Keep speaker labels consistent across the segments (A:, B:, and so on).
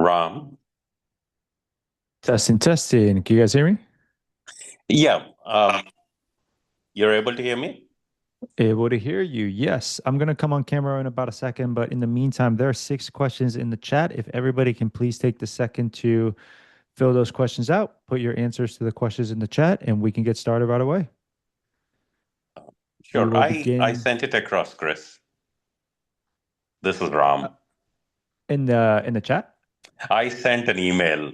A: Ram.
B: Testing, testing. Can you guys hear me?
A: Yeah, you're able to hear me?
B: Able to hear you. Yes. I'm going to come on camera in about a second, but in the meantime, there are 6 questions in the chat. If everybody can please take the second to fill those questions out, put your answers to the questions in the chat, and we can get started right away. We
A: Sure.
B: will
A: I
B: begin
A: sent it across, Chris. This is
B: uh,
A: Ram.
B: in the chat.
A: I sent an email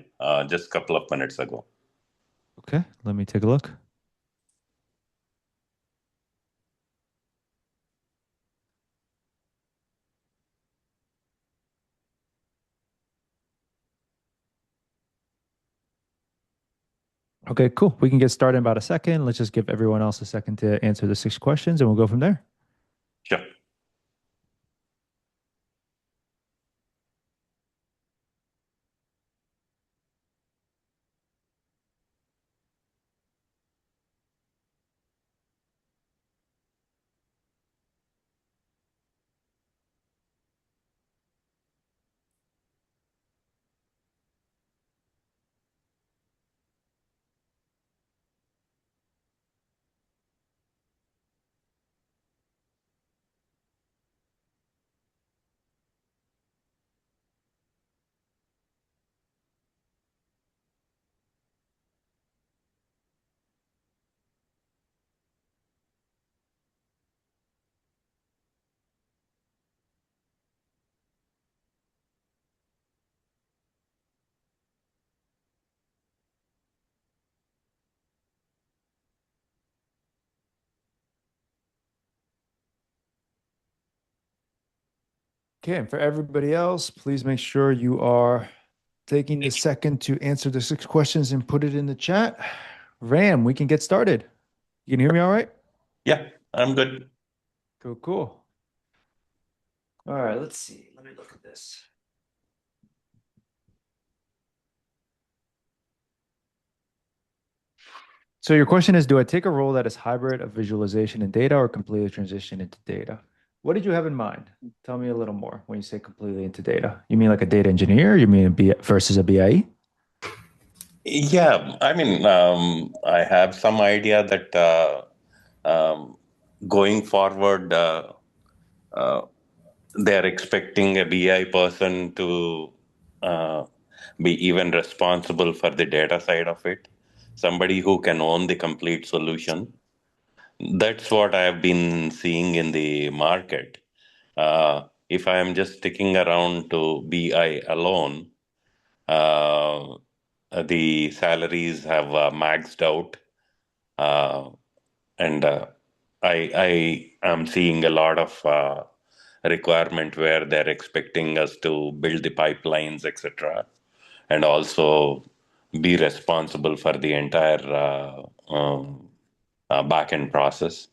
A: just a couple of minutes ago.
B: Okay, let me take a look. Okay, cool. We can get started in about a second. Let's just give everyone else a second to answer the 6 questions and we'll go from there.
A: Sure.
B: Okay, and for everybody else, please make sure you are taking the second to answer the 6 questions and put it in the chat. Ram, we can get started. You can hear me all right?
A: Yeah, I'm good.
B: Cool, cool. All right, let's see. Let me look at this. So your question is, do I take a role that is hybrid of visualization and data or completely transition into data? What did you have in mind? Tell me a little more when you say completely into data. You mean like a data engineer? You mean a B versus a BIE?
A: Yeah, I mean, I have some idea that going forward, uh, they're expecting a BI person to uh, be even responsible for the data side of it, somebody who can own the complete solution. That's what I have been seeing in the market. If I am just sticking around to BI alone, uh, the salaries have maxed out, uh, and I am seeing a lot of requirement where they're expecting us to build the pipelines, etc., and also be responsible for the entire back end process.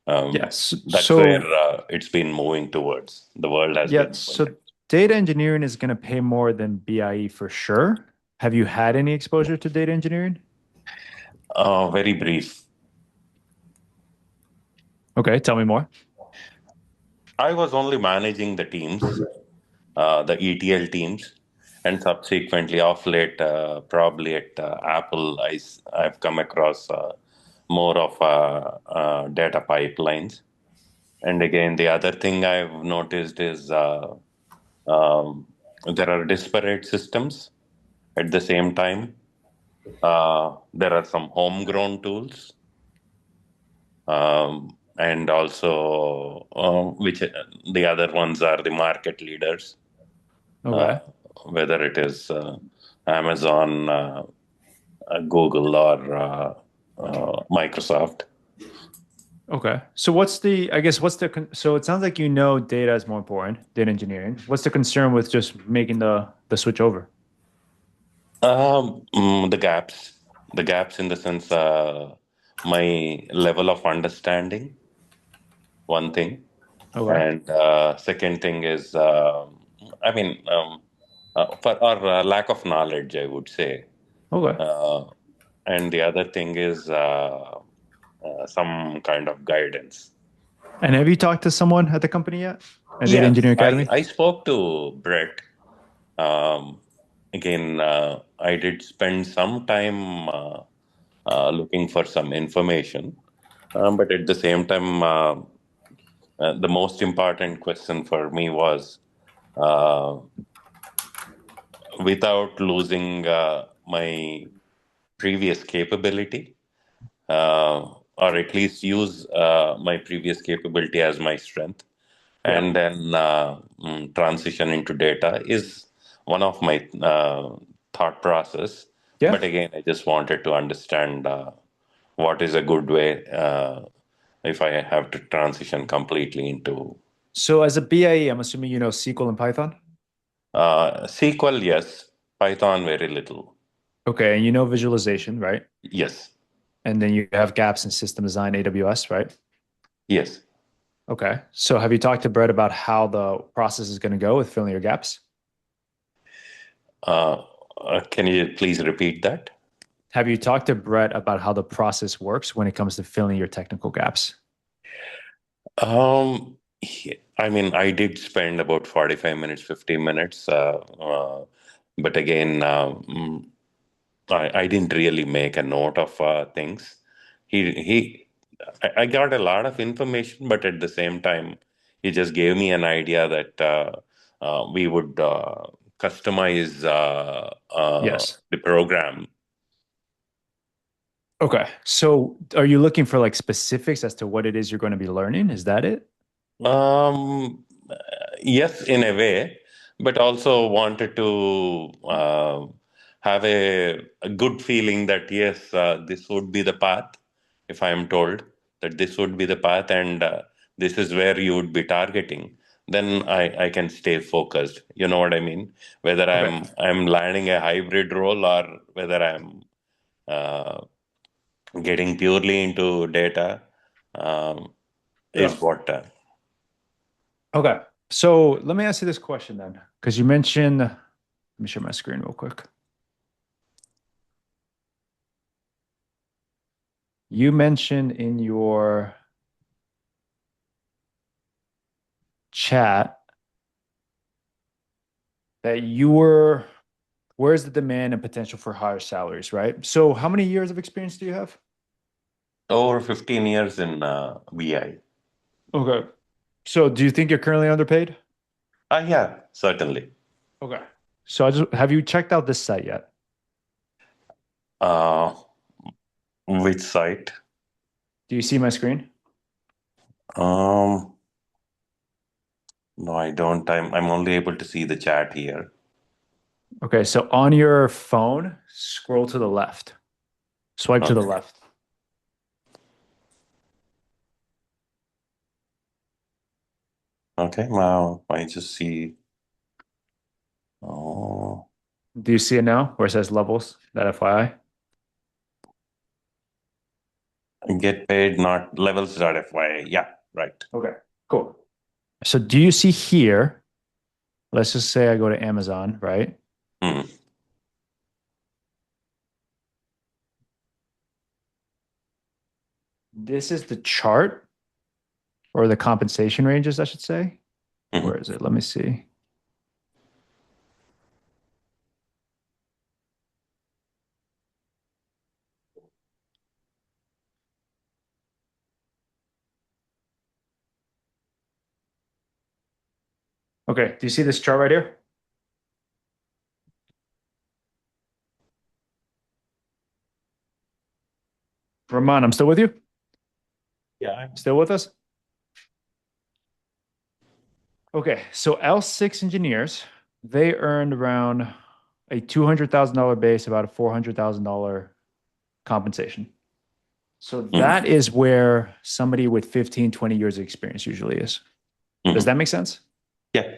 B: Yes.
A: That's where
B: So,
A: it's been moving towards. The world has
B: yeah,
A: been moving.
B: so data engineering is going to pay more than BIE for sure. Have you had any exposure to data engineering?
A: Very brief.
B: Okay, tell me more.
A: I was only managing the teams, the ETL teams, and subsequently, off late, probably at Apple, I've come across more of data pipelines. And again, the other thing I've noticed is um, there are disparate systems at the same time. There are some homegrown tools, and also which the other ones are the market leaders, uh,
B: Okay.
A: whether it is Amazon, Google, or Microsoft.
B: Okay. So what's the, I guess, so it sounds like you know data is more important, data engineering. What's the concern with just making the switch over?
A: The gaps in the sense, my level of understanding, one thing,
B: Okay.
A: and second thing is, I mean, for or lack of knowledge, I would say.
B: Okay.
A: Uh, and the other thing is some kind of guidance.
B: And have you talked to someone at the company yet? At Data
A: Yes,
B: Engineering Academy?
A: I spoke to Brett. again, I did spend some time looking for some information, but at the same time, the most important question for me was, uh, without losing my previous capability, or at least use my previous capability as my strength,
B: Yeah.
A: and then transition into data is one of my thought process.
B: Yeah.
A: But again, I just wanted to understand what is a good way if I have to transition completely into
B: So as a BIE, I'm assuming you know SQL and Python.
A: SQL, yes, Python, very little.
B: Okay, and you know visualization, right?
A: Yes,
B: And then you have gaps in system design, AWS, right?
A: yes.
B: Okay. So have you talked to Brett about how the process is going to go with filling your gaps?
A: Uh, can you please repeat that?
B: Have you talked to Brett about how the process works when it comes to filling your technical gaps?
A: I mean, I did spend about 45 minutes, 50 minutes, but again, I didn't really make a note of things. I got a lot of information, but at the same time, he just gave me an idea that we would customize
B: Yes.
A: the program.
B: Okay. So are you looking for like specifics as to what it is you're going to be learning? Is that it?
A: Yes, in a way, but also wanted to have a good feeling that yes, this would be the path. If I am told that this would be the path and this is where you would be targeting, then I can stay focused. You know what I mean? Whether
B: Okay.
A: I'm landing a hybrid role or whether I'm uh, getting purely into data, um,
B: Yeah.
A: is what.
B: Okay. So let me ask you this question then, because you mentioned, let me share my screen real quick. You mentioned in your chat that where's the demand and potential for higher salaries, right? So how many years of experience do you have?
A: Over 15 years in BI.
B: Okay. So do you think you're currently underpaid?
A: Yeah, certainly.
B: Okay. So have you checked out this site yet?
A: Uh, which site?
B: Do you see my screen?
A: Um, no, I don't. I'm only able to see the chat here.
B: Okay, so on your phone, scroll to the left. Swipe to the
A: Okay.
B: left.
A: Okay. Now I just see. Oh,
B: Do you see it now where it says levels, that FYI?
A: get paid, not levels.fyi. Yeah, right.
B: Okay, cool. So do you see here? Let's just say I go to Amazon, right?
A: Hmm.
B: This is the chart or the compensation ranges, I should say. Where
A: Hmm.
B: is it? Let me see. Okay, do you see this chart right here? Ramon, I'm still with you?
A: Yeah.
B: Still with us? Okay, so L6 engineers, they earned around a $200,000 base, about a $400,000 compensation. So
A: Hmm.
B: that is where somebody with 15, 20 years of experience usually is. Does
A: Hmm.
B: that make sense?
A: Yeah.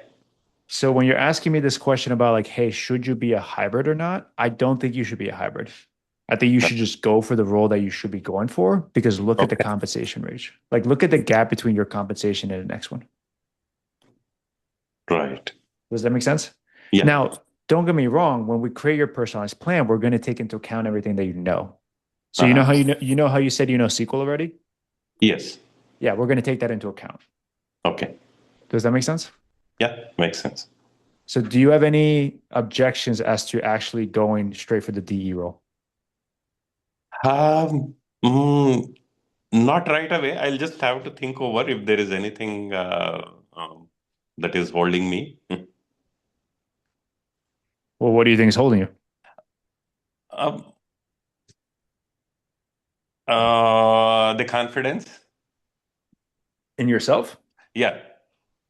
B: So when you're asking me this question about like, hey, should you be a hybrid or not? I don't think you should be a hybrid. I think you should just go for the role that you should be going for because look at the
A: Okay.
B: compensation range. Like look at the gap between your compensation and the next one.
A: Right.
B: Does that make sense?
A: Yeah.
B: Now, don't get me wrong, when we create your personalized plan, we're going to take into account everything that you know. So you know
A: Uh-huh.
B: how you know how you said you know SQL already?
A: Yes.
B: Yeah, we're going to take that into account.
A: Okay.
B: Does that make sense?
A: Yeah. Makes sense.
B: So do you have any objections as to actually going straight for the DE role?
A: Um, mm, Not right away. I'll just have to think over if there is anything that is holding me.
B: Well, what do you think is holding you
A: Um, the confidence.
B: in yourself?
A: Yeah.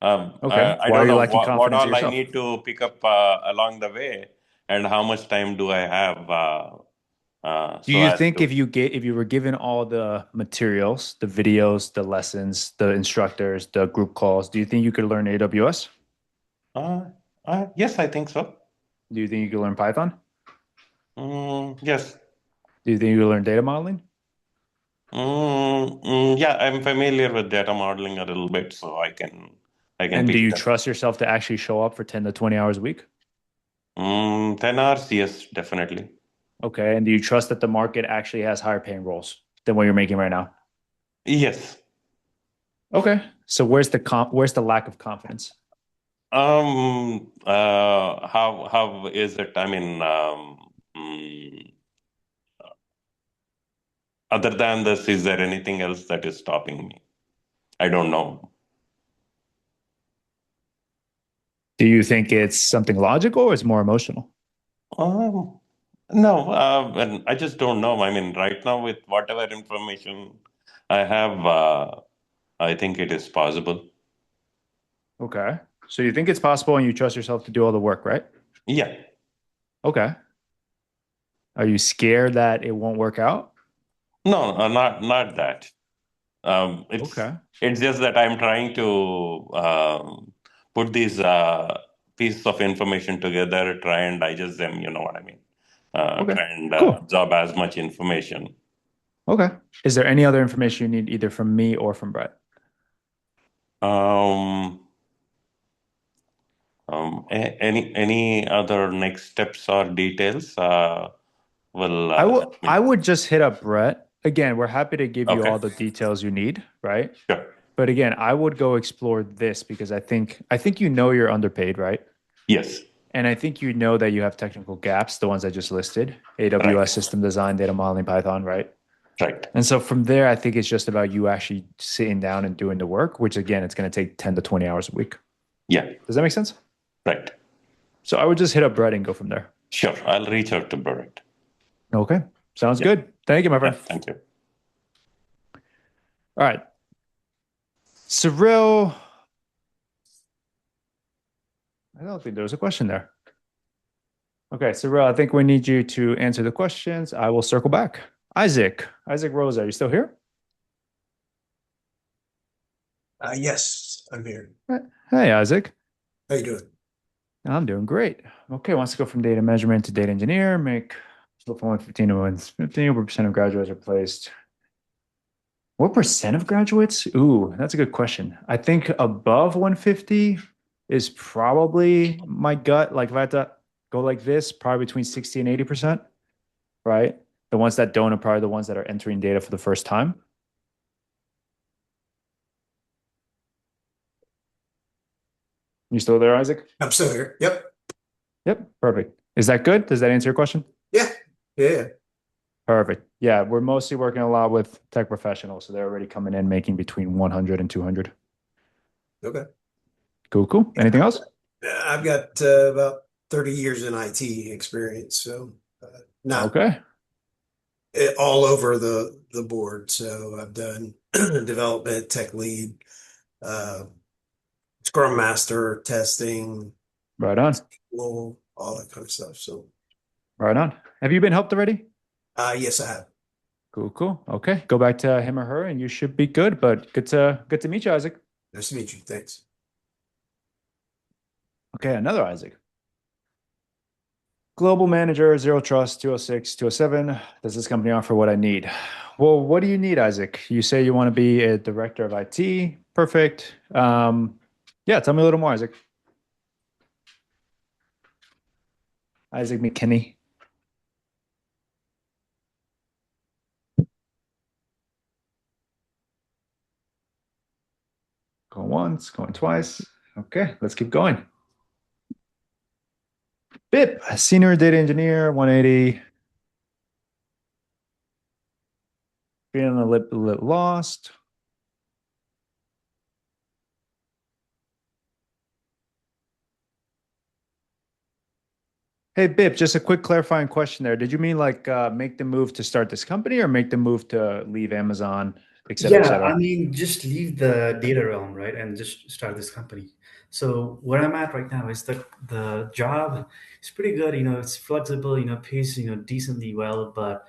B: Okay.
A: I
B: Why are
A: don't
B: you
A: know
B: lacking
A: what
B: confidence in
A: all I
B: yourself?
A: need to pick up along the way and how much time do I have
B: Do
A: so
B: you
A: as
B: think
A: to.
B: if you were given all the materials, the videos, the lessons, the instructors, the group calls, do you think you could learn AWS?
A: Uh, yes, I think so.
B: Do you think you could learn Python?
A: Yes.
B: Do you think you could learn data modeling?
A: Yeah, I'm familiar with data modeling a little bit, so I can
B: And do
A: pick
B: you
A: it up.
B: trust yourself to actually show up for 10 to 20 hours a week?
A: 10 hours, yes, definitely.
B: Okay. And do you trust that the market actually has higher paying roles than what you're making right now?
A: Yes.
B: Okay. So where's the lack of confidence?
A: How is it? I mean, other than this, is there anything else that is stopping me? I don't know.
B: Do you think it's something logical or it's more emotional?
A: Um, no, and I just don't know. I mean, right now, with whatever information I have, I think it is possible.
B: Okay. So you think it's possible and you trust yourself to do all the work, right?
A: Yeah.
B: Okay. Are you scared that it won't work out?
A: No, not that. It's
B: Okay.
A: it's just that I'm trying to put these pieces of information together, try and digest them. You know what I mean?
B: Okay.
A: Try and
B: Cool.
A: absorb as much information.
B: Okay. Is there any other information you need either from me or from Brett?
A: Um, any other next steps or details will help me.
B: I would just hit up Brett. Again, we're happy to give you
A: Okay.
B: all the details you need, right?
A: Sure.
B: But again, I would go explore this because I think you know you're underpaid, right?
A: Yes.
B: And I think you know that you have technical gaps, the ones I just listed,
A: Right.
B: AWS system design, data modeling, Python, right?
A: Right.
B: And so from there, I think it's just about you actually sitting down and doing the work, which again, it's going to take 10 to 20 hours a week.
A: Yeah.
B: Does that make sense?
A: Right.
B: So I would just hit up Brett and go from there.
A: Sure. I'll reach out to Barrett.
B: Okay. Sounds
A: Yeah.
B: good. Thank you, my
A: Yeah.
B: friend.
A: Thank you.
B: All right. Cyril, I don't think there was a question there. Okay, Cyril, I think we need you to answer the questions. I will circle back. Isaac Rose, are you still here?
C: Yes, I'm here.
B: Hey, Isaac.
C: How you doing?
B: I'm doing great. Okay, wants to go from data measurement to data engineer, make so from 115 to 150, what percent of graduates are placed? What percent of graduates? Ooh, that's a good question. I think above 150 is probably my gut. Like if I had to go like this, probably between 60 and 80%, right? The ones that don't are probably the ones that are entering data for the first time. You still there, Isaac?
C: I'm still here. Yep.
B: Yep, perfect. Is that good? Does that answer your question?
C: Yeah. Yeah. Yeah.
B: Perfect. Yeah, we're mostly working a lot with tech professionals, so they're already coming in making between 100 and 200.
C: Okay.
B: Cool, cool.
C: Yeah.
B: Anything else?
C: I've got about 30 years in IT experience, so not
B: Okay.
C: all over the board. So I've done development, tech lead, uh, Scrum Master, testing,
B: Right on.
C: well, all that kind of stuff. So
B: Right on. Have you been helped already?
C: yes, I have.
B: Cool, cool. Okay. Go back to him or her and you should be good, but good to meet you, Isaac.
C: Nice to meet you. Thanks.
B: Okay, another Isaac. Global manager, zero trust, 206, 207. Does this company offer what I need? Well, what do you need, Isaac? You say you want to be a director of IT. Perfect. Yeah, tell me a little more, Isaac. Isaac McKinney. Going once, going twice. Okay, let's keep going. Bip, senior data engineer, 180, feeling a little lost. Hey, Bip, just a quick clarifying question there. Did you mean like make the move to start this company or make the move to leave Amazon, et cetera, et
D: Yeah, I
B: cetera?
D: mean, just leave the data realm, right, and just start this company. So where I'm at right now is the job is pretty good. It's flexible. Pays decently well, but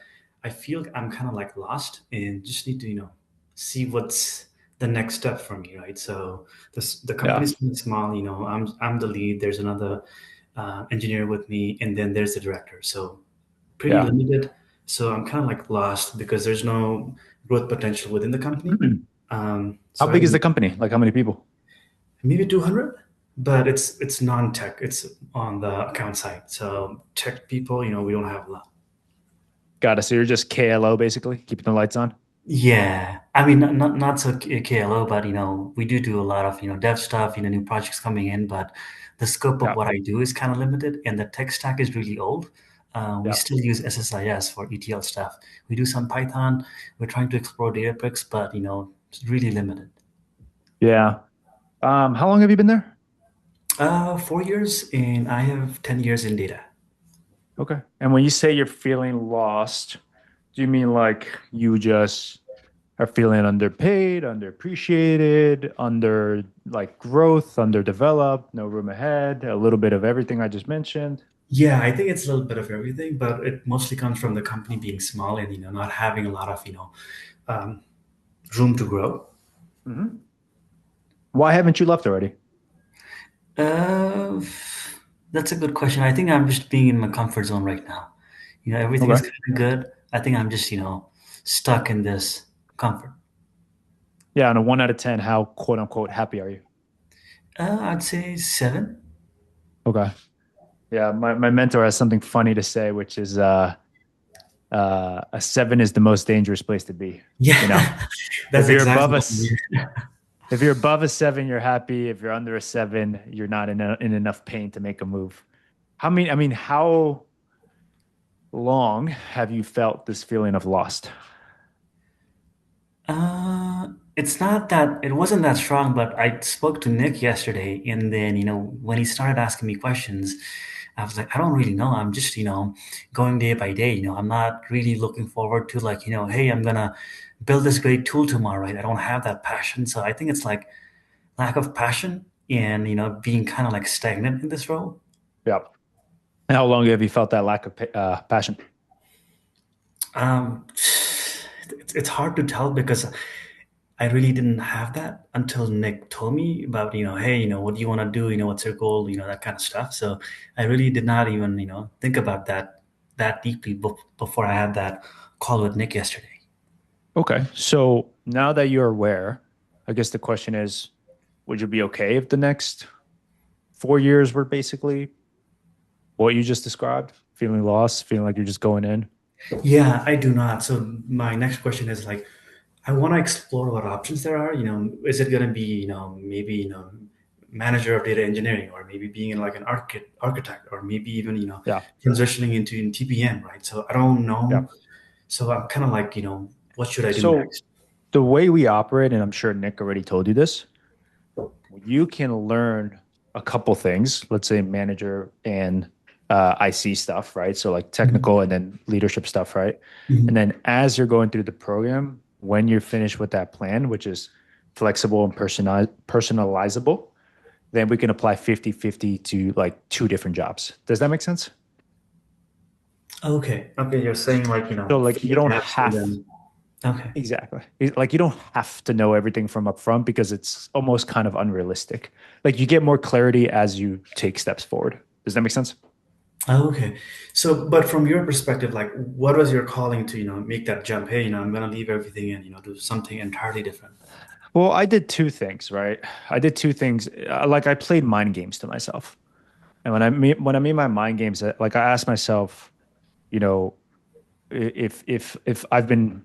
D: I feel I'm kind of like lost and just need to see what's the next step for me, right? So the
B: Yeah.
D: company's pretty small. I'm the lead. There's another engineer with me, and then there's the director. So pretty
B: Yeah.
D: limited. So I'm kind of like lost because there's no growth potential within the company.
B: How
D: So I
B: big is
D: don't
B: the company? Like how many people?
D: maybe 200, but it's non-tech. It's on the account side. So tech people, we don't have a lot.
B: Got it. So you're just KLO basically, keeping the lights on?
D: Yeah, I mean not so KLO, but we do a lot of dev stuff, new projects coming in, but the scope of
B: Yeah.
D: what I do is kind of limited, and the tech stack is really old. We
B: Yeah.
D: still use SSIS for ETL stuff. We do some Python. We're trying to explore Databricks, but it's really limited.
B: Yeah. How long have you been there?
D: 4 years, and I have 10 years in data.
B: Okay. And when you say you're feeling lost, do you mean like you just are feeling underpaid, underappreciated, under like growth, underdeveloped, no room ahead, a little bit of everything I just mentioned?
D: Yeah, I think it's a little bit of everything, but it mostly comes from the company being small and not having a lot of um, room to grow.
B: Hmm. Why haven't you left already?
D: Uh, that's a good question. I think I'm just being in my comfort zone right now. Everything is
B: Okay.
D: kind of good. I think I'm just stuck in this comfort.
B: Yeah, on a 1 out of 10, how quote unquote happy are you?
D: I'd say 7.
B: Okay. Yeah, my mentor has something funny to say, which is a seven is the most dangerous place to be. You know,
D: Yeah, that's
B: if you're
D: exactly
B: above
D: what I'm
B: us, if you're above a seven, you're happy. If you're under a seven, you're not in enough pain to make a move. How long have you felt this feeling of lost?
D: It's not that it wasn't that strong, but I spoke to Nick yesterday, and then when he started asking me questions, I was like, I don't really know. I'm just going day by day. I'm not really looking forward to like hey, I'm gonna build this great tool tomorrow, right? I don't have that passion, so I think it's like lack of passion and being kind of like stagnant in this role.
B: Yeah. And how long have you felt that lack of passion?
D: Um, it's hard to tell because I really didn't have that until Nick told me about, hey, what do you want to do? What's your goal? That kind of stuff. So I really did not even, think about that deeply before I had that call with Nick yesterday.
B: Okay. So now that you're aware, I guess the question is, would you be okay if the next 4 years were basically what you just described? Feeling lost, feeling like you're just going in?
D: Yeah, I do not. So my next question is like, I want to explore what options there are. Is it going to be, maybe, manager of data engineering, or maybe being like an architect, or maybe even,
B: Yeah.
D: transitioning into TPM, right? So I don't
B: Yeah.
D: know. So I'm kind of like, what should I do
B: So
D: next?
B: the way we operate, and I'm sure Nick already told you this, you can learn a couple things, let's say manager and IC stuff, right? So like
D: Mhm.
B: technical and then leadership stuff, right? And
D: Mhm.
B: then as you're going through the program, when you're finished with that plan, which is flexible and personalizable, then we can apply 50-50 to like two different jobs. Does that make sense?
D: Okay. Okay. You're saying like,
B: So like
D: fill
B: you
D: the
B: don't
D: gaps and
B: have
D: then, okay.
B: exactly like you don't have to know everything from up front because it's almost kind of unrealistic. Like you get more clarity as you take steps forward. Does that make sense?
D: Okay. So, but from your perspective, like, what was your calling to, make that jump? Hey, I'm going to leave everything and, do something entirely different.
B: Well, I did two things, right? I did two things. Like I played mind games to myself. And when I mean my mind games, like I asked myself, you know, if I've been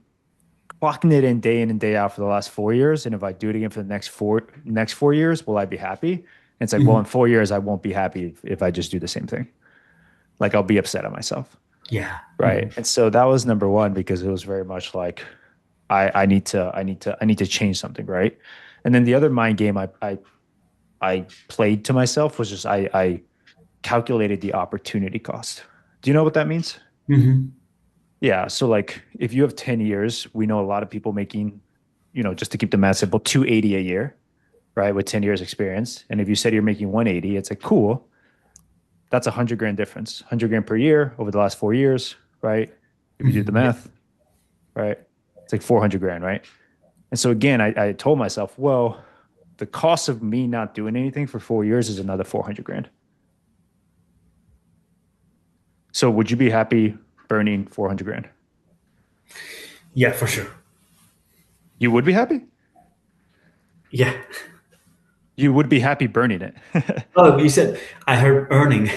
B: clocking it in and day out for the last 4 years, and if I do it again for the next 4 years, will I be happy? And it's like, well,
D: Mhm.
B: in 4 years, I won't be happy if I just do the same thing. like I'll be upset at myself.
D: Yeah.
B: Right. And so that was number one because it was very much like I need to change something, right? And then the other mind game I played to myself was just I calculated the opportunity cost. Do you know what that means?
D: Hmm.
B: Yeah. So like if you have 10 years, we know a lot of people making, just to keep the math simple, 280 a year, right? With 10 years experience. And if you said you're making 180, it's like, cool. That's 100 grand difference, 100 grand per year over the last 4 years, right? If you do the
D: Hmm.
B: math, right? It's like 400 grand, right? And so again, I told myself, well, the cost of me not doing anything for 4 years is another 400 grand. So would you be happy burning 400 grand?
D: Yeah, for sure.
B: You would be happy?
D: Yeah.
B: You would be happy burning it.
D: Oh, you said I heard earning.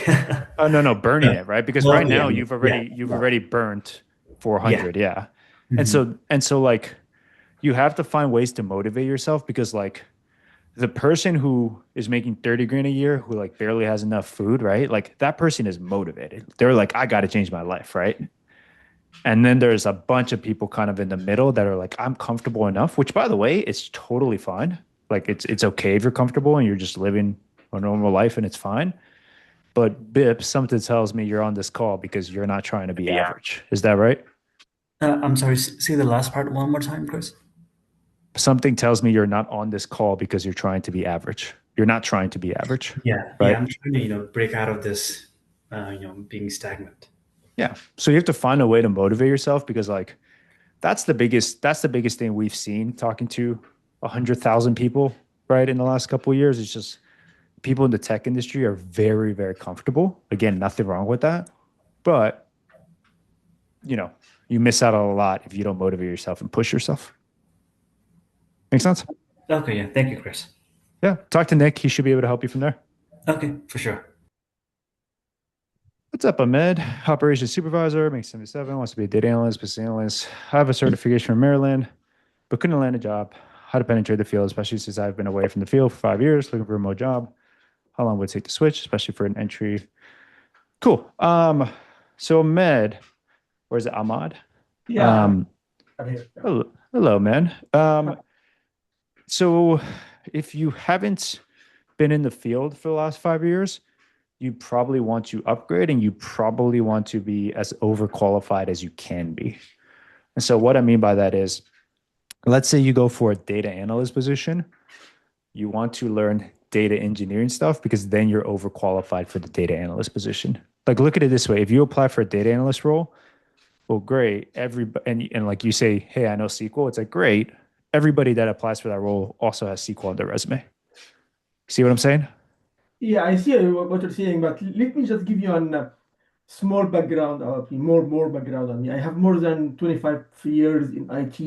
B: Oh no, no, burning it, right? Because
D: Oh,
B: right
D: yeah,
B: now
D: yeah,
B: you've
D: yeah,
B: already you've
D: yeah,
B: already burnt
D: yeah.
B: 400, yeah. And
D: Hmm.
B: so like you have to find ways to motivate yourself because like the person who is making 30 grand a year who like barely has enough food, right? Like that person is motivated. They're like, I got to change my life, right? And then there's a bunch of people kind of in the middle that are like, I'm comfortable enough, which by the way, it's totally fine. Like it's okay if you're comfortable and you're just living a normal life and it's fine. But Bip, something tells me you're on this call because you're not trying to be average. Is that right?
D: I'm sorry. Say the last part one more time, Chris.
B: Something tells me you're not on this call because you're trying to be average. You're not trying to be average,
D: Yeah, yeah.
B: right?
D: I'm trying to, break out of this, being stagnant.
B: Yeah. So you have to find a way to motivate yourself because like that's the biggest thing we've seen talking to 100,000 people, right, in the last couple of years. It's just people in the tech industry are very, very comfortable. Again, nothing wrong with that. But, you know, you miss out on a lot if you don't motivate yourself and push yourself. Make sense?
D: Okay, yeah. Thank you, Chris.
B: Yeah. Talk to Nick. He should be able to help you from there.
D: Okay, for sure.
B: What's up, Ahmed? Operations supervisor, makes 77, wants to be a data analyst, business analyst. I have a certification from Maryland, but couldn't land a job. How to penetrate the field, especially since I've been away from the field for 5 years, looking for a remote job. How long would it take to switch, especially for an entry? Cool. So Ahmed, or is it Ahmad?
C: Yeah,
B: Um,
C: I'm here.
B: hello, man. So if you haven't been in the field for the last 5 years, you probably want to upgrade and you probably want to be as overqualified as you can be. And so what I mean by that is, let's say you go for a data analyst position, you want to learn data engineering stuff because then you're overqualified for the data analyst position. Like look at it this way, if you apply for a data analyst role, well, great. And like you say, hey, I know SQL. It's like great. Everybody that applies for that role also has SQL on their resume. See what I'm saying?
E: Yeah, I see what you're saying, but let me just give you a small background about me, more background on me. I have more than 25 years in IT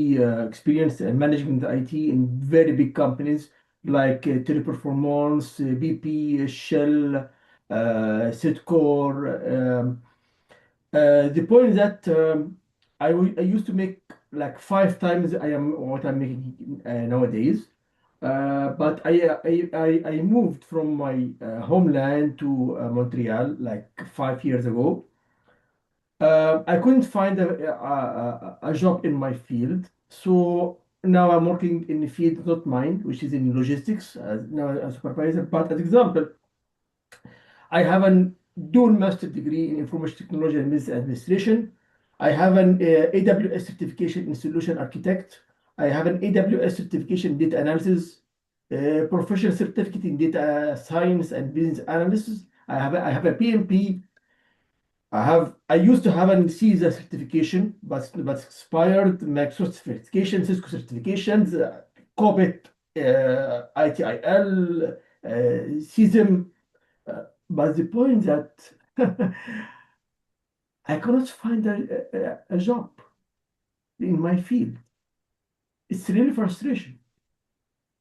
E: experience and managing the IT in very big companies like Teleperformance, BP, Shell, Sitcor. The point is that I used to make like five times I am what I'm making nowadays. But I moved from my homeland to Montreal like 5 years ago. I couldn't find a job in my field, so now I'm working in the field not mine, which is in logistics now as supervisor. But as example, I have a dual master degree in information technology and business administration. I have an AWS certification in solution architect. I have an AWS certification in data analysis, professional certificate in data science and business analysis. I have a PMP. I used to have an CISA certification, but expired. Microsoft certification, Cisco certifications, COBIT, ITIL, CISM. But the point that I cannot find a job in my field. It's really frustration.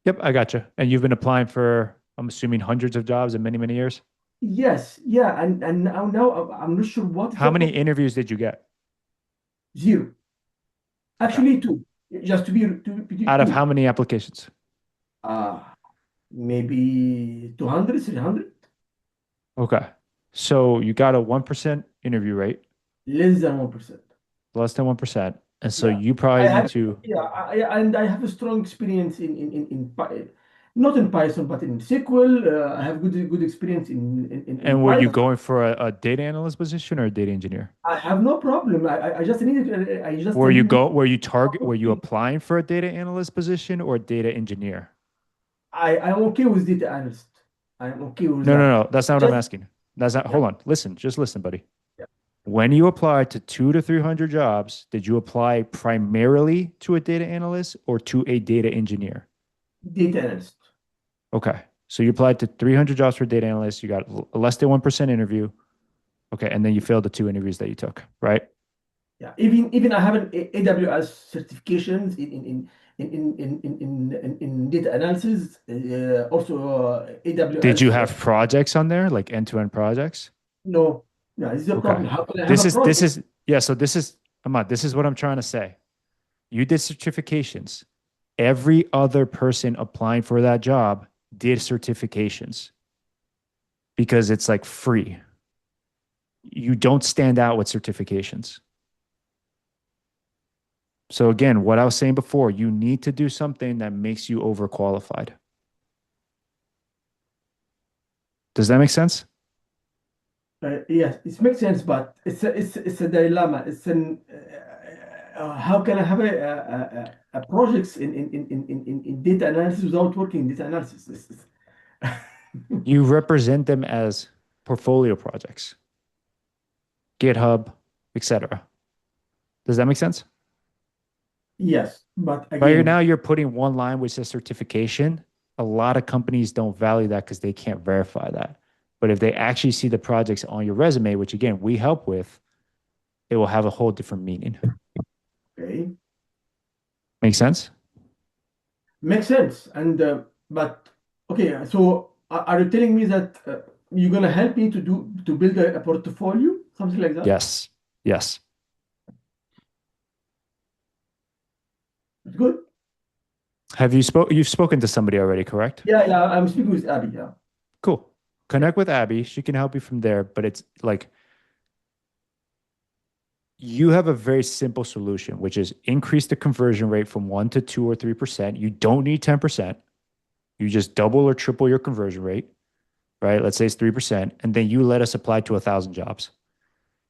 B: Yep, I gotcha. And you've been applying for, I'm assuming, hundreds of jobs in many, many years.
E: Yes, yeah, and now I'm not sure what is
B: How
E: the
B: many interviews did you get?
E: zero.
B: Okay.
E: Actually, two. Just to be
B: Out of
E: two.
B: how many applications?
E: Uh, Maybe 200, 300.
B: Okay. So you got a 1% interview rate,
E: Less than 1%.
B: less than 1%. And so
E: Yeah.
B: you probably
E: I
B: need
E: have,
B: to,
E: yeah, and I have a strong experience not in Python, but in SQL. I have good experience in
B: and were you
E: Python.
B: going for a data analyst position or a data engineer?
E: I have no problem. I just need
B: Were you applying for a data analyst position or a data engineer?
E: I'm okay with data analyst. I'm okay with
B: No, no,
E: that.
B: no. That's not what I'm
E: Just
B: asking. That's not,
E: yeah,
B: hold on. Listen, just listen, buddy.
E: yeah.
B: When you applied to 200 to 300 jobs, did you apply primarily to a data analyst or to a data engineer?
E: Data analyst.
B: Okay. So you applied to 300 jobs for data analyst. You got a less than 1% interview. Okay. And then you failed the 2 interviews that you took, right?
E: Yeah. Even I have an AWS certifications in data analysis. Also
B: Did you
E: AWS.
B: have projects on there, like end-to-end projects?
E: No. Yeah. This is the
B: Okay.
E: problem. How can I have a
B: This
E: project?
B: is, yeah. So this is, Ahmad, this is what I'm trying to say. You did certifications. Every other person applying for that job did certifications because it's like free. You don't stand out with certifications. So again, what I was saying before, you need to do something that makes you overqualified. Does that make sense?
E: Yes, it makes sense, but it's a dilemma. How can I have a projects in data analysis without working in data analysis?
B: You represent them as portfolio projects, GitHub, etc. Does that make sense?
E: Yes, but
B: Right now,
E: again,
B: you're putting one line which says certification. A lot of companies don't value that because they can't verify that. But if they actually see the projects on your resume, which again, we help with, it will have a whole different meaning.
E: okay,
B: Make sense?
E: makes sense. And but okay, so are you telling me that you're gonna help me to build a portfolio, something like that?
B: Yes. Yes.
E: It's good.
B: You've spoken to somebody already, correct?
E: Yeah, yeah. I'm speaking with Abby. Yeah,
B: Cool.
E: yeah.
B: Connect with Abby. She can help you from there. But it's like you have a very simple solution, which is increase the conversion rate from 1 to 2 or 3%. You don't need 10%. You just double or triple your conversion rate, right? Let's say it's 3%. And then you let us apply to 1,000 jobs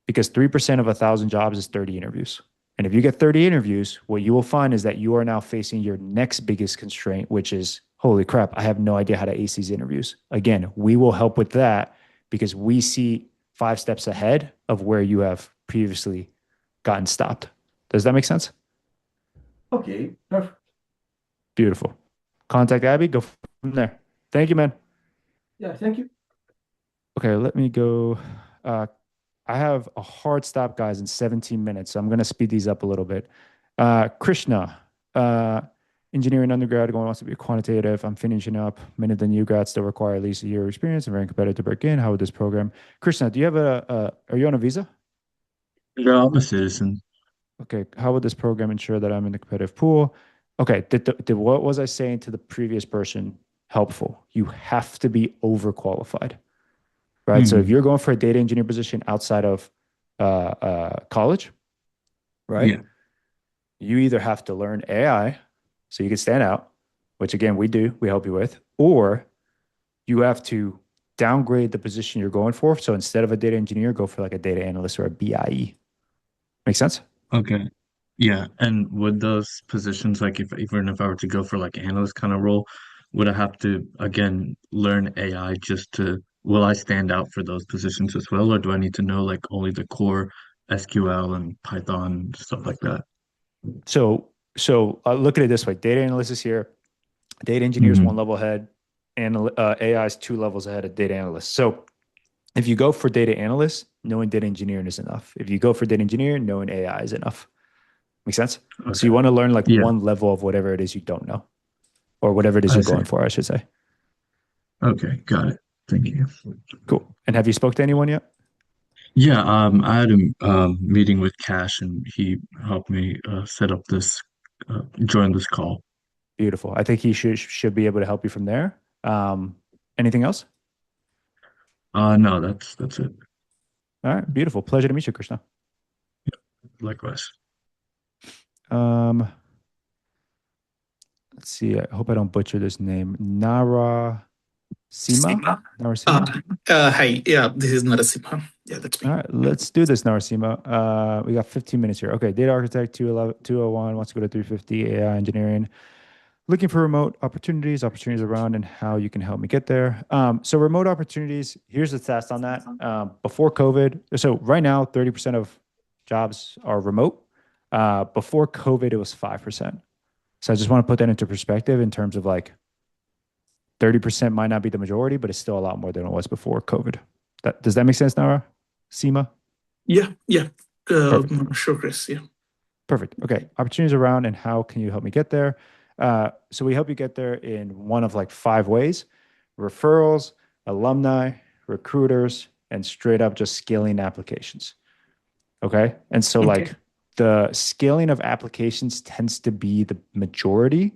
B: because 3% of 1,000 jobs is 30 interviews. And if you get 30 interviews, what you will find is that you are now facing your next biggest constraint, which is, holy crap, I have no idea how to ace these interviews. Again, we will help with that because we see 5 steps ahead of where you have previously gotten stopped. Does that make sense?
E: Okay, perfect.
B: Beautiful. Contact Abby, go from there. Thank you, man.
E: Yeah, thank you.
B: Okay, let me go. Uh, I have a hard stop, guys, in 17 minutes, so I'm going to speed these up a little bit. Krishna, uh, engineering undergrad, going wants to be quantitative. I'm finishing up. Many of the new grads still require at least a year of experience and very competitive to break in. How would this program? Krishna, do you have are you on a visa?
F: Yeah, I'm a citizen.
B: Okay, how would this program ensure that I'm in the competitive pool? Okay, did what was I saying to the previous person helpful? You have to be overqualified, right? So if
F: Hmm.
B: you're going for a data engineer position outside of college, right?
F: Yeah.
B: You either have to learn AI so you can stand out, which again, we do, we help you with, or you have to downgrade the position you're going for. So instead of a data engineer, go for like a data analyst or a BIE. Make sense?
F: Okay. Yeah. And would those positions, like if even if I were to go for like analyst kind of role, would I have to again learn AI just to, will I stand out for those positions as well, or do I need to know like only the core SQL and Python stuff like that?
B: So look at it this way: data analyst is here, data engineer is one
F: Hmm.
B: level ahead, and AI is 2 levels ahead of data analyst. So if you go for data analyst, knowing data engineering is enough. If you go for data engineer, knowing AI is enough. Make sense? So
F: Okay.
B: you want to learn like
F: Yeah,
B: one level of whatever it is you don't know, or whatever it is
F: I
B: you're
F: see.
B: going for, I should say.
F: Okay, got it. Thank you.
B: Cool. And have you spoke to anyone yet?
F: Yeah, I had a meeting with Cash and he helped me set up this join this call.
B: Beautiful. I think he should be able to help you from there. Anything else?
F: No, that's it.
B: All right, beautiful. Pleasure to meet you, Krishna.
F: Likewise.
B: Um, let's see. I hope I don't butcher this name. Narasimha?
G: Sima.
B: Narasimha?
G: Hi. Yeah, this is Narasimha. Yeah, that's
B: All
G: me.
B: right, let's do this, Narasimha. We got 15 minutes here. Okay, data architect 211, 201 wants to go to 350, AI engineering. Looking for remote opportunities around, and how you can help me get there. So remote opportunities, here's the stats on that. Before COVID, so right now, 30% of jobs are remote. Before COVID, it was 5%. So I just want to put that into perspective in terms of like 30% might not be the majority, but it's still a lot more than it was before COVID. Does that make sense, Nara? Seema?
G: Yeah.
B: Perfect.
G: Sure, Chris. Yeah.
B: Perfect. Okay. Opportunities around, and how can you help me get there? So we help you get there in one of like 5 ways: referrals, alumni, recruiters, and straight up just scaling applications. Okay. And so,
G: Okay.
B: like, the scaling of applications tends to be the majority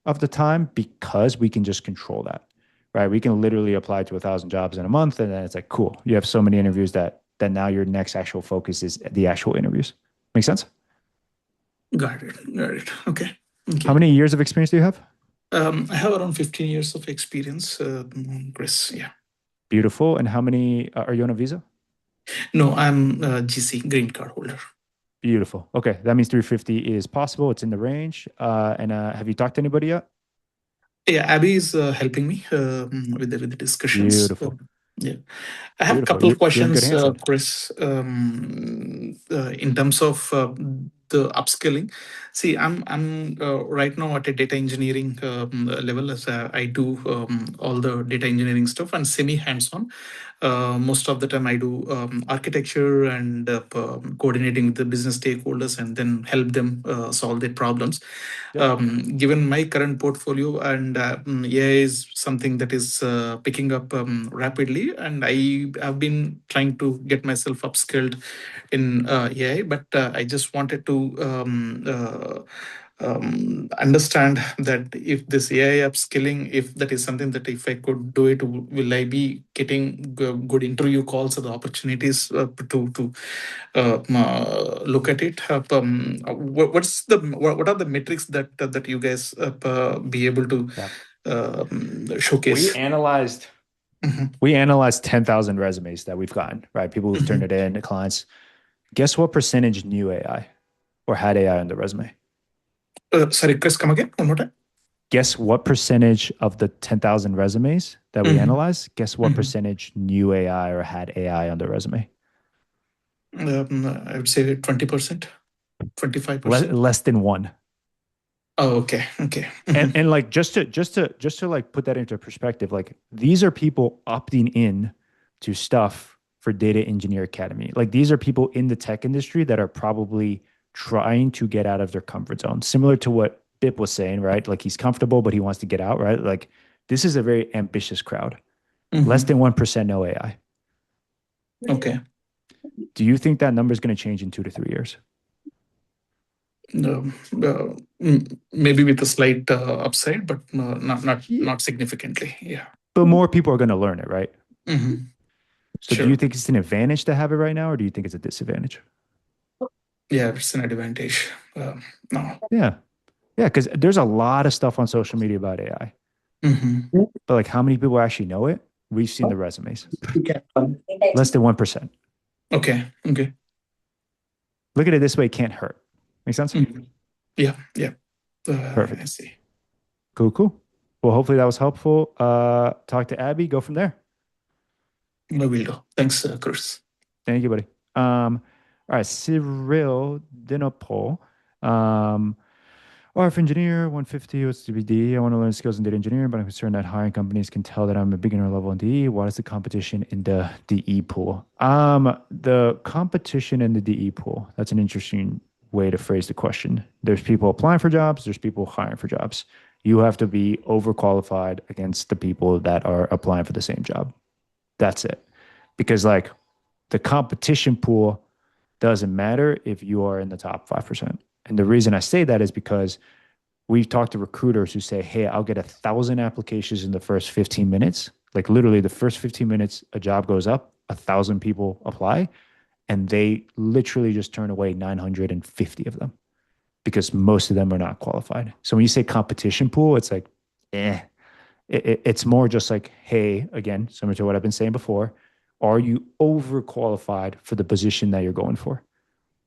B: of the time because we can just control that, right? We can literally apply to 1,000 jobs in a month, and then it's like, cool, you have so many interviews that now your next actual focus is the actual interviews. Make sense?
G: Got it. Okay.
B: How many years of experience do you have?
G: I have around 15 years of experience, Chris. Yeah.
B: Beautiful. And how many are you on a visa?
G: No, I'm GC, green card holder.
B: Beautiful. Okay, that means 350 is possible. It's in the range. And have you talked to anybody yet?
G: Yeah, Abby is helping me with the discussions.
B: Beautiful.
G: Yeah. I have a
B: Beautiful.
G: couple of
B: You're in good
G: questions,
B: hands then.
G: Chris, in terms of the upskilling. See, I'm right now at a data engineering level, as I do all the data engineering stuff and semi hands-on. Most of the time I do architecture and coordinating with the business stakeholders and then help them solve their problems.
B: Yep.
G: Given my current portfolio, and AI is something that is picking up rapidly, and I have been trying to get myself upskilled in AI, but I just wanted to understand that if this AI upskilling, if that is something that if I could do it, will I be getting good interview calls or the opportunities to look at it? What are the metrics that you guys be able to showcase?
B: We analyzed 10,000 resumes that we've gotten, right? People who've turned it in to clients. Guess what percentage knew AI or had AI on the resume?
G: Sorry, Chris, come again one more time.
B: Guess what percentage of the 10,000 resumes that we analyzed, guess what percentage knew AI or had AI on the resume?
G: I would say 20%, 25%.
B: Less than 1.
G: Oh, okay.
B: And like just to like put that into perspective, like these are people opting in to stuff for Data Engineer Academy. Like these are people in the tech industry that are probably trying to get out of their comfort zone, similar to what Biff was saying, right? Like he's comfortable, but he wants to get out, right? Like this is a very ambitious crowd. Less than 1% know AI.
G: Okay.
B: Do you think that number is going to change in 2 to 3 years?
G: Maybe with a slight upside, but not significantly. Yeah.
B: But more people are going to learn it, right? So
G: Sure.
B: do you think it's an advantage to have it right now, or do you think it's a disadvantage?
G: Yeah, it's an advantage. No.
B: Yeah, because there's a lot of stuff on social media about AI. But like how many people actually know it? We've seen the resumes. Less than 1%.
G: Okay.
B: Look at it this way, it can't hurt. Make sense?
G: Yeah.
B: Perfect.
G: I see.
B: Cool. Well, hopefully that was helpful. Talk to Abby, go from there.
G: No, will do. Thanks, Chris.
B: Thank you, buddy. All right, Cyril Dinopol. RF engineer, 150, what's DBD? I want to learn skills in data engineering, but I'm concerned that hiring companies can tell that I'm a beginner level in DE. What is the competition in the DE pool? The competition in the DE pool, that's an interesting way to phrase the question. There's people applying for jobs, there's people hiring for jobs. You have to be overqualified against the people that are applying for the same job. That's it. Because like the competition pool doesn't matter if you are in the top 5%. And the reason I say that is because we've talked to recruiters who say, hey, I'll get 1,000 applications in the first 15 minutes. Like literally the first 15 minutes, a job goes up, 1,000 people apply, and they literally just turn away 950 of them because most of them are not qualified. So when you say competition pool, it's like, eh. It's more just like, hey, again, similar to what I've been saying before, are you overqualified for the position that you're going for?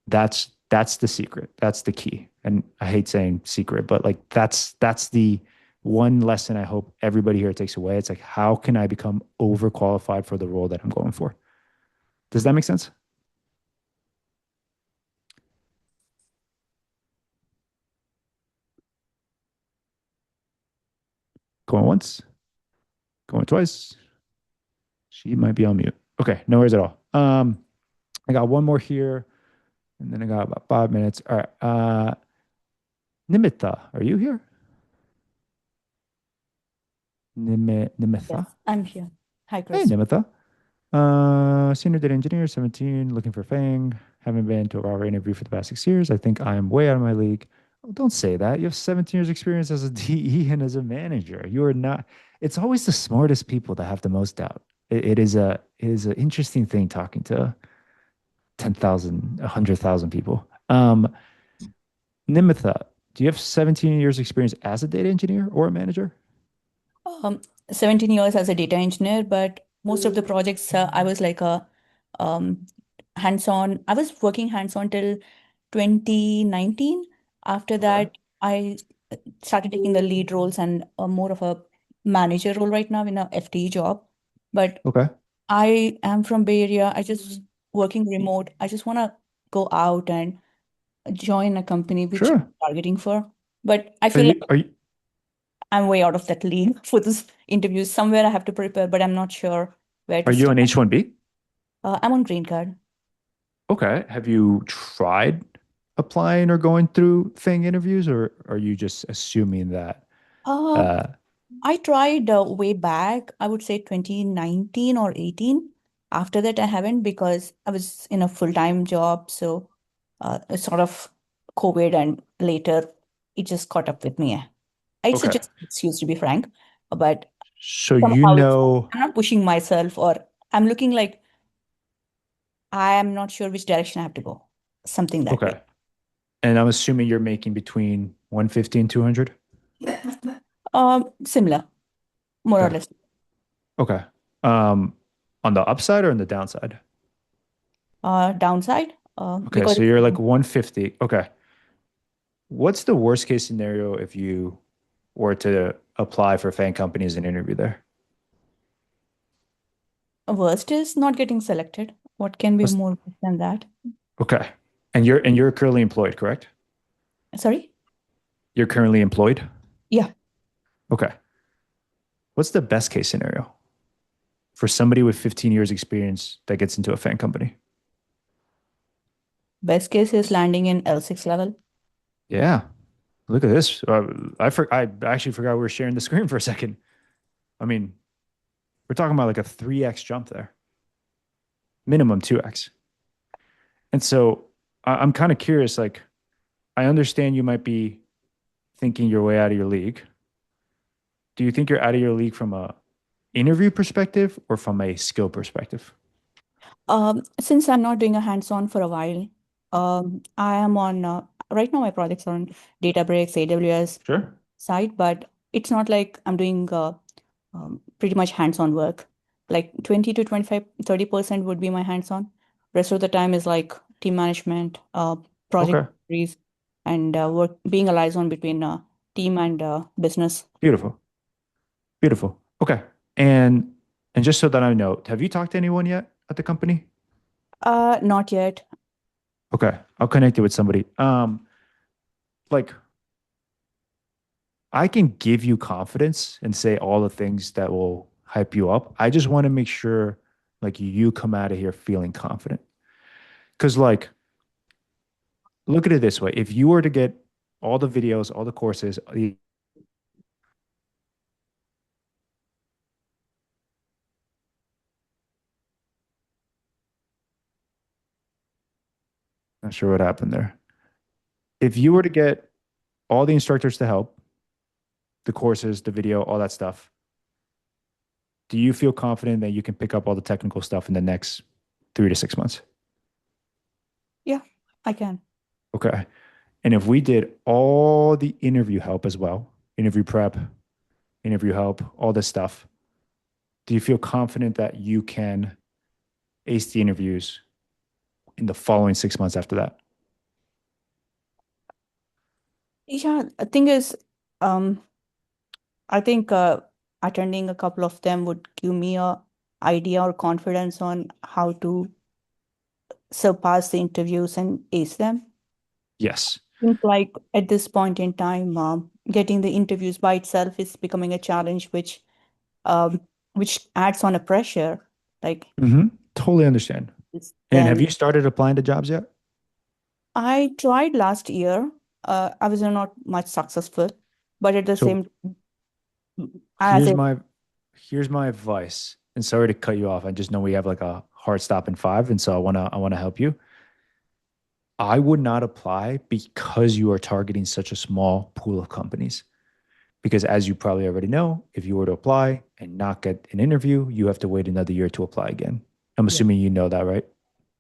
B: That's the secret. That's the key. And I hate saying secret, but like that's the one lesson I hope everybody here takes away. It's like, how can I become overqualified for the role that I'm going for? Does that make sense? Going once, going twice. She might be on mute. Okay, no worries at all. I got one more here, and then I got about 5 minutes. All right. Nimita, are you here? Nimitha?
H: Yes, I'm here. Hi,
B: Hey,
H: Chris.
B: Nimitha. Senior data engineer, 17, looking for FAANG. Haven't been to a Robert interview for the past 6 years. I think I am way out of my league. Oh, don't say that. You have 17 years experience as a DE and as a manager. You are not. It's always the smartest people that have the most doubt. It is an interesting thing talking to 10,000, 100,000 people. Nimitha, do you have 17 years experience as a data engineer or a manager?
H: Um, 17 years as a data engineer, but most of the projects I was like a um, hands-on. I was working hands-on till 2019. After
B: Okay.
H: that, I started taking the lead roles and more of a manager role right now in a FTE job. But
B: Okay.
H: I am from Bay Area. I just working remote. I just want to go out and join a company which I'm
B: Sure.
H: targeting for. But I
B: Are
H: feel like
B: you
H: I'm way out of that league for this interview. Somewhere I have to prepare, but I'm not sure where
B: are
H: to
B: you
H: start.
B: on H1B?
H: I'm on green card.
B: Okay. Have you tried applying or going through thing interviews, or are you just assuming that?
H: Uh,
B: Uh,
H: I tried way back, I would say 2019 or 18. After that, I haven't because I was in a full-time job. So it's sort of COVID and later it just caught up with me. It's
B: okay.
H: just an excuse to be frank, but
B: So you
H: somehow
B: know,
H: I'm not pushing myself or I'm looking like I am not sure which direction I have to go. Something that way.
B: okay. And I'm assuming you're making between 150 and 200.
H: Similar, more or
B: Okay.
H: less.
B: Okay. Um, on the upside or on the downside?
H: Downside,
B: Okay.
H: because
B: So you're like 150. Okay. What's the worst case scenario if you were to apply for fan companies and interview there?
H: worst is not getting selected. What can be
B: What's,
H: more worse than that?
B: okay. And you're currently employed, correct?
H: Sorry?
B: You're currently employed?
H: Yeah.
B: Okay. What's the best case scenario for somebody with 15 years experience that gets into a fan company?
H: Best case is landing in L6 level.
B: Yeah. Look at this. I actually forgot we were sharing the screen for a second. I mean, we're talking about like a 3x jump there, minimum 2x. And so I'm kind of curious, like, I understand you might be thinking you're way out of your league. Do you think you're out of your league from a interview perspective or from a skill perspective?
H: Since I'm not doing a hands-on for a while, I am on right now my projects are on Databricks, AWS
B: Sure.
H: side, but it's not like I'm doing pretty much hands-on work. Like 20 to 25, 30% would be my hands-on. Rest of the time is like team management, project
B: Okay.
H: deliveries, and work being a liaison between team and business.
B: Beautiful. Beautiful. Okay. And and just so that I know, have you talked to anyone yet at the company?
H: Not yet.
B: Okay. I'll connect you with somebody. Like I can give you confidence and say all the things that will hype you up. I just want to make sure like you come out of here feeling confident. Cause like look at it this way. If you were to get all the videos, all the courses, not sure what happened there. If you were to get all the instructors to help, the courses, the video, all that stuff, do you feel confident that you can pick up all the technical stuff in the next 3 to 6 months?
H: Yeah, I can.
B: Okay. And if we did all the interview help as well, interview prep, interview help, all this stuff, do you feel confident that you can ace the interviews in the following 6 months after that?
H: Yeah, the thing is, I think attending a couple of them would give me a idea or confidence on how to surpass the interviews and ace them.
B: Yes.
H: I think like at this point in time, getting the interviews by itself is becoming a challenge, um, which adds on a pressure. Like
B: Totally understand. And have
H: then
B: you started applying to jobs yet?
H: I tried last year. I was not much successful, but at the
B: So
H: same as it,
B: here's my advice. And sorry to cut you off. I just know we have like a hard stop in 5, and so I wanna help you. I would not apply because you are targeting such a small pool of companies. Because as you probably already know, if you were to apply and not get an interview, you have to wait another year to apply again. I'm assuming you know that, right?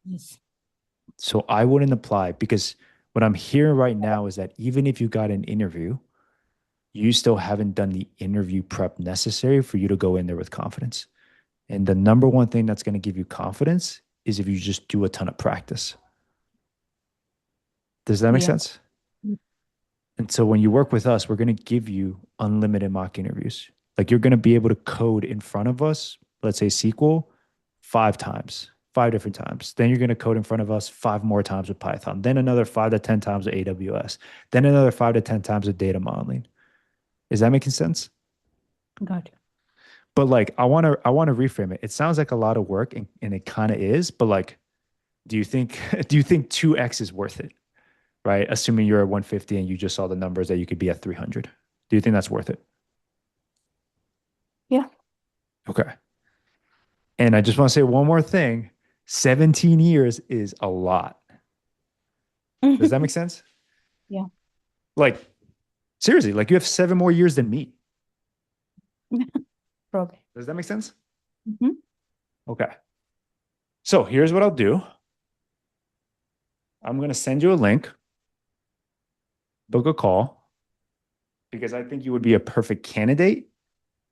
H: yes.
B: So I wouldn't apply because what I'm hearing right now is that even if you got an interview, you still haven't done the interview prep necessary for you to go in there with confidence. And the number one thing that's going to give you confidence is if you just do a ton of practice. Does that make
H: Yeah.
B: sense? And so when you work with us, we're going to give you unlimited mock interviews. Like you're going to be able to code in front of us, let's say SQL, 5 times, 5 different times. Then you're going to code in front of us 5 more times with Python. Then another 5 to 10 times with AWS. Then another 5 to 10 times with data modeling. Is that making sense?
H: Got you.
B: But like I want to reframe it. It sounds like a lot of work and it kind of is, but like do you think 2x is worth it? Right? Assuming you're at 150 and you just saw the numbers that you could be at 300. Do you think that's worth it?
H: Yeah.
B: Okay. And I just want to say one more thing. 17 years is a lot. Does that make sense?
H: Yeah.
B: Like, seriously, like you have 7 more years than me.
H: Probably.
B: Does that make sense?
H: Mm-hmm.
B: Okay. So here's what I'll do. I'm going to send you a link, book a call, because I think you would be a perfect candidate,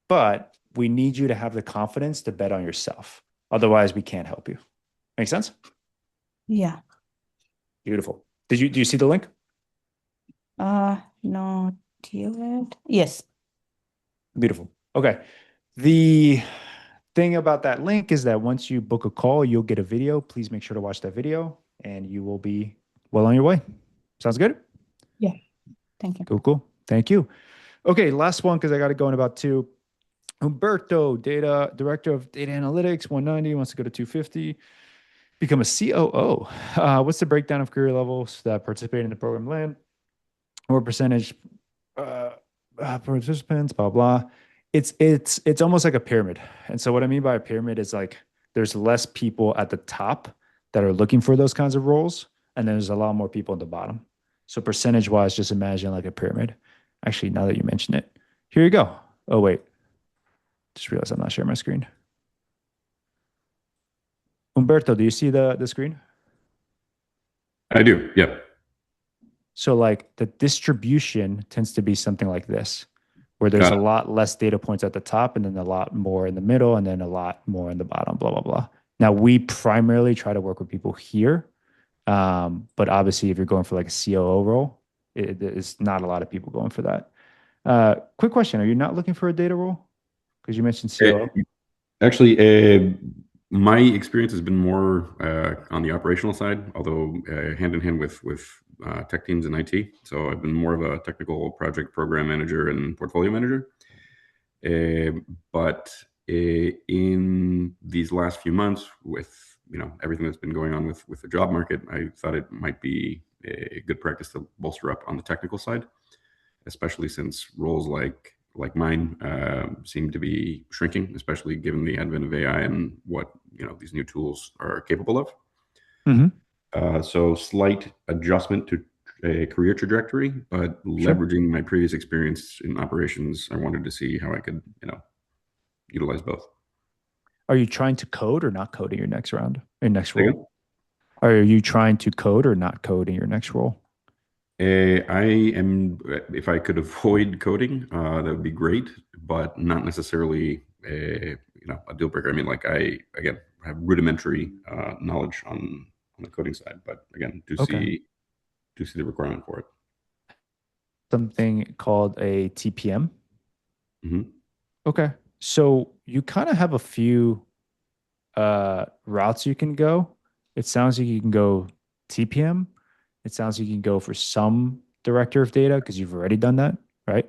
B: but we need you to have the confidence to bet on yourself. Otherwise, we can't help you. Make sense?
H: Yeah.
B: Beautiful. Do you see the link?
H: Not yet. Yes.
B: Beautiful. Okay. The thing about that link is that once you book a call, you'll get a video. Please make sure to watch that video and you will be well on your way. Sounds good?
H: Yeah. Thank you.
B: Cool. Thank you. Okay, last one because I got to go in about 2. Umberto, director of data analytics, 190, wants to go to 250. Become a COO. What's the breakdown of career levels that participate in the program land? What percentage participants, blah, blah. It's almost like a pyramid. And so what I mean by a pyramid is like there's less people at the top that are looking for those kinds of roles, and then there's a lot more people at the bottom. So percentage wise, just imagine like a pyramid. Actually, now that you mention it, here you go. Oh, wait. Just realized I'm not sharing my screen. Umberto, do you see the screen?
I: I do. Yeah.
B: So like the distribution tends to be something like this, where there's a lot less data points at the top and then a lot more in the middle and then a lot more in the bottom, blah, blah, blah. Now, we primarily try to work with people here. But obviously, if you're going for like a COO role, it's not a lot of people going for that. Quick question. Are you not looking for a data role? Because you mentioned COO.
I: Actually, my experience has been more on the operational side, although hand in hand with tech teams in IT. So I've been more of a technical project program manager and portfolio manager. But in these last few months, with everything that's been going on with the job market, I thought it might be a good practice to bolster up on the technical side, especially since roles like mine seem to be shrinking, especially given the advent of AI and what these new tools are capable of. So slight adjustment to a career trajectory, but leveraging my previous experience in operations, I wanted to see how I could utilize both.
B: Are you trying to code or not code in your next round, your next
I: Say
B: role? Are you trying to code or not code in your next role?
I: I am, if I could avoid coding, that would be great, but not necessarily a deal breaker. I mean, like again, have rudimentary knowledge on the coding side, but again, do see the requirement for it.
B: Something called a TPM.
I: Mm-hmm.
B: Okay. So you kind of have a few routes you can go. It sounds like you can go TPM. It sounds like you can go for some director of data because you've already done that, right?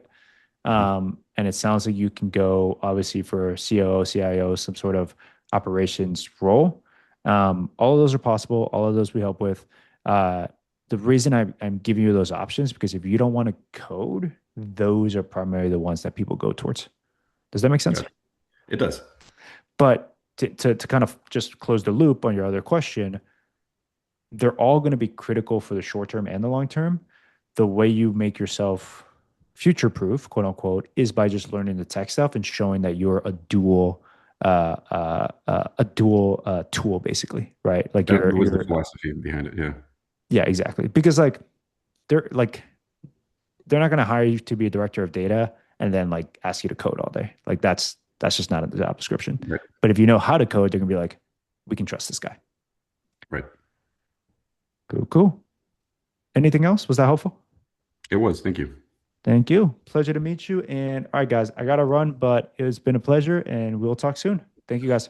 B: And it sounds like you can go obviously for COO, CIO, some sort of operations role. All of those are possible. All of those we help with. The reason I'm giving you those options because if you don't want to code, those are primarily the ones that people go towards. Does that make sense?
I: Yeah, it does.
B: But to kind of just close the loop on your other question, they're all going to be critical for the short term and the long term. The way you make yourself future proof, quote unquote, is by just learning the tech stuff and showing that you're a dual tool, basically, right? Like
I: That was the philosophy behind it. Yeah.
B: Yeah, exactly. Because they're not going to hire you to be a director of data and then like ask you to code all day. Like that's just not in the job description.
I: Right.
B: But if you know how to code, they're going to be like, we can trust this guy.
I: Right.
B: Cool. Anything else? Was that helpful?
I: It was. Thank you.
B: Thank you. Pleasure to meet you. And all right, guys, I got to run, but it's been a pleasure and we'll talk soon. Thank you, guys.